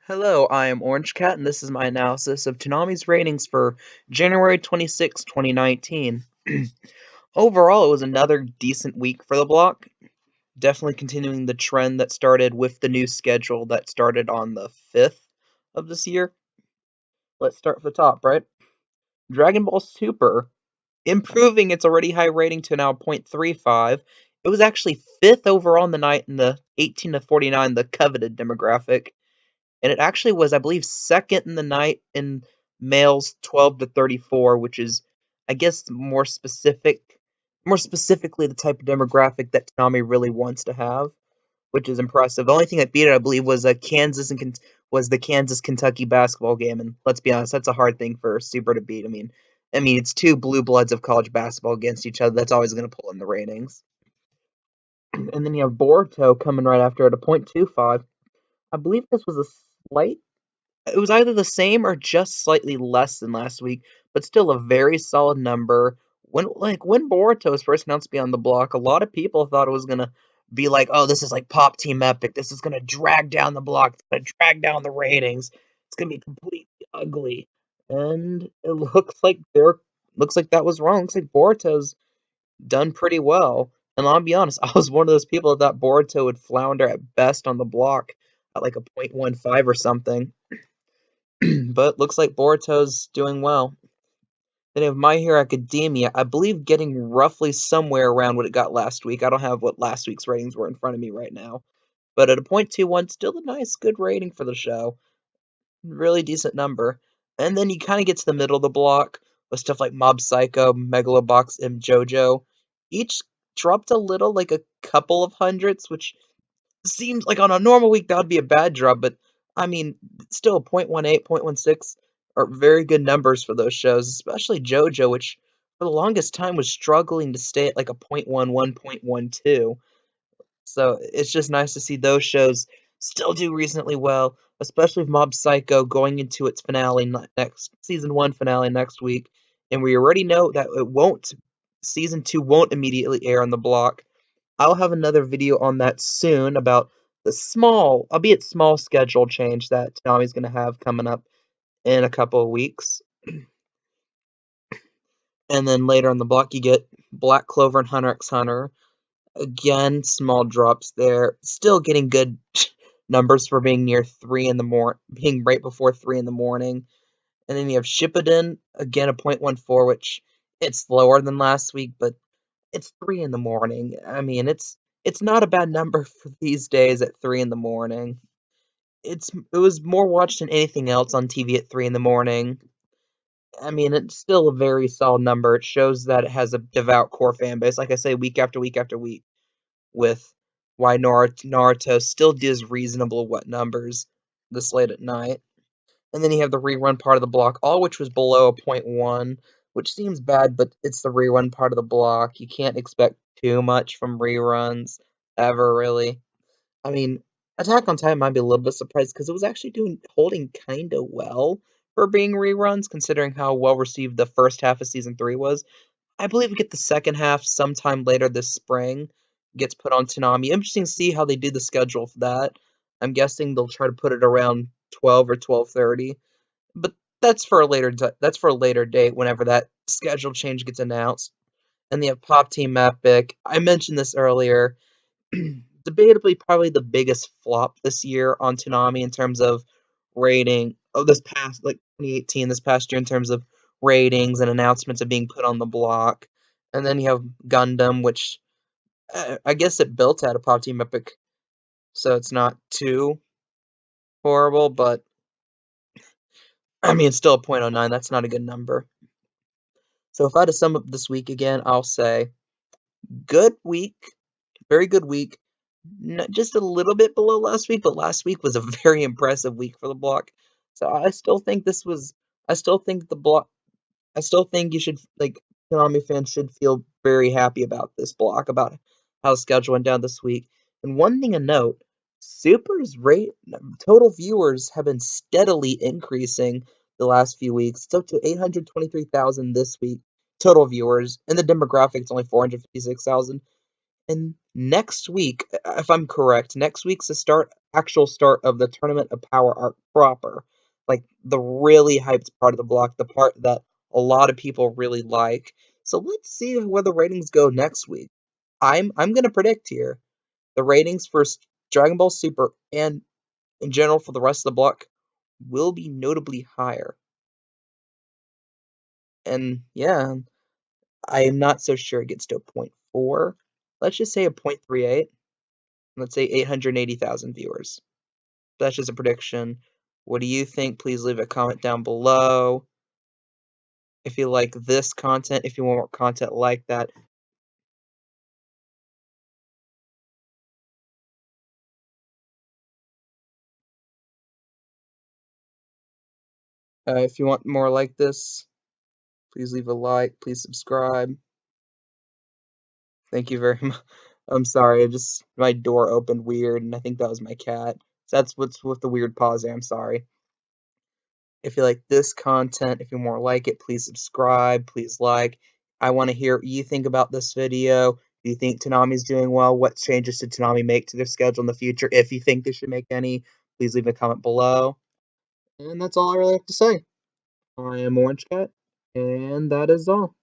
Hello, I am Orange Cat, and this is my analysis of Toonami's ratings for January 26, 2019. Overall, it was another decent week for the block, definitely continuing the trend that started with the new schedule that started on the 5th of this year. Let's start from the top, right? Dragon Ball Super, improving its already high rating to now 0.35. It was actually 5th overall in the night in the 18 to 49, the coveted demographic. And it actually was, I believe, second in the night in males 12 to 34, which is, I guess, more specifically the type of demographic that Toonami really wants to have, which is impressive. The only thing that beat it, I believe, was was the Kansas Kentucky basketball game, and let's be honest, that's a hard thing for Super to beat. I mean, it's two blue bloods of college basketball against each other. That's always going to pull in the ratings. And then you have Boruto coming right after at a 0.25. I believe this was a slight it was either the same or just slightly less than last week, but still a very solid number. When Boruto was first announced to be on the block, a lot of people thought it was gonna be like, oh, this is like Pop Team Epic. This is gonna drag down the block. It's gonna drag down the ratings. It's gonna be completely ugly. And it looks like that was wrong. Looks like Boruto's done pretty well. And I'll be honest, I was one of those people that thought Boruto would flounder at best on the block at like a 0.15 or something. But looks like Boruto's doing well. Then you have My Hero Academia, I believe getting roughly somewhere around what it got last week. I don't have what last week's ratings were in front of me right now. But at a 0.21, still a nice, good rating for the show. Really decent number. And then you kind of get to the middle of the block with stuff like Mob Psycho, Megalobox, and JoJo. Each dropped a little, like a couple of hundreds, which seems like on a normal week that would be a bad drop, but I mean, still 0.18, 0.16 are very good numbers for those shows, especially JoJo, which for the longest time was struggling to stay at like a 0.11, 0.12. So it's just nice to see those shows still do reasonably well, especially with Mob Psycho going into its finale next season one finale next week, and we already know that season two won't immediately air on the block. I'll have another video on that soon about the small, albeit small, schedule change that Toonami's going to have coming up in a couple of weeks. And then later on the block, you get Black Clover and Hunter x Hunter. Again, small drops there. Still getting good numbers for being near 3 in the morning, being right before 3 in the morning. And then you have Shippuden, again a 0.14, which it's lower than last week, but it's 3 in the morning. I mean, it's not a bad number for these days at 3 in the morning. It was more watched than anything else on TV at 3 in the morning. I mean, it's still a very solid number. It shows that it has a devout core fan base. Like I say, week after week after week, with why Naruto still does reasonable what numbers this late at night. And then you have the rerun part of the block, all which was below a 0.1, which seems bad, but it's the rerun part of the block. You can't expect too much from reruns, ever, really. I mean, Attack on Titan might be a little bit surprised because it was actually holding kind of well for being reruns, considering how well received the first half of season 3 was. I believe we get the second half sometime later this spring. Gets put on Toonami. Interesting to see how they do the schedule for that. I'm guessing they'll try to put it around 12 or 12:30, but that's for a later date whenever that schedule change gets announced. And they have Pop Team Epic. I mentioned this earlier. Debatably, probably the biggest flop this year on Toonami in terms of rating. Oh, this past like 2018, this past year in terms of ratings and announcements of being put on the block. And then you have Gundam, which I guess it built out of Pop Team Epic, so it's not too horrible. But I mean, it's still a 0.09. That's not a good number. So if I had to sum up this week again, I'll say good week, very good week. Just a little bit below last week, but last week was a very impressive week for the block. So I still think this was. I still think the block. I still think you should like Konami fans should feel very happy about this block, about how the schedule went down this week. And one thing to note, Super's rate total viewers have been steadily increasing the last few weeks. It's up to 823,000 this week total viewers, and the demographics only 456,000. And next week, if I'm correct, next week's the start actual start of the Tournament of Power arc proper. Like the really hyped part of the block, the part that a lot of people really like. So let's see where the ratings go next week. I'm gonna predict here the ratings for Dragon Ball Super and in general for the rest of the block will be notably higher. And yeah, I am not so sure it gets to a point 0.4. Let's just say a 0.38. Let's say 880,000 viewers. That's just a prediction. What do you think? Please leave a comment down below. If you like this content, if you want more content like that. If you want more like this, please leave a like, please subscribe. Thank you very much. I'm sorry, my door opened weird, and I think that was my cat. So that's what's with the weird pause there. I'm sorry. If you like this content, if you more like it, please subscribe, please like. I want to hear what you think about this video. Do you think Toonami's doing well? What changes should Toonami make to their schedule in the future? If you think they should make any, please leave a comment below. And that's all I really have to say. I am Orange Cat, and that is all.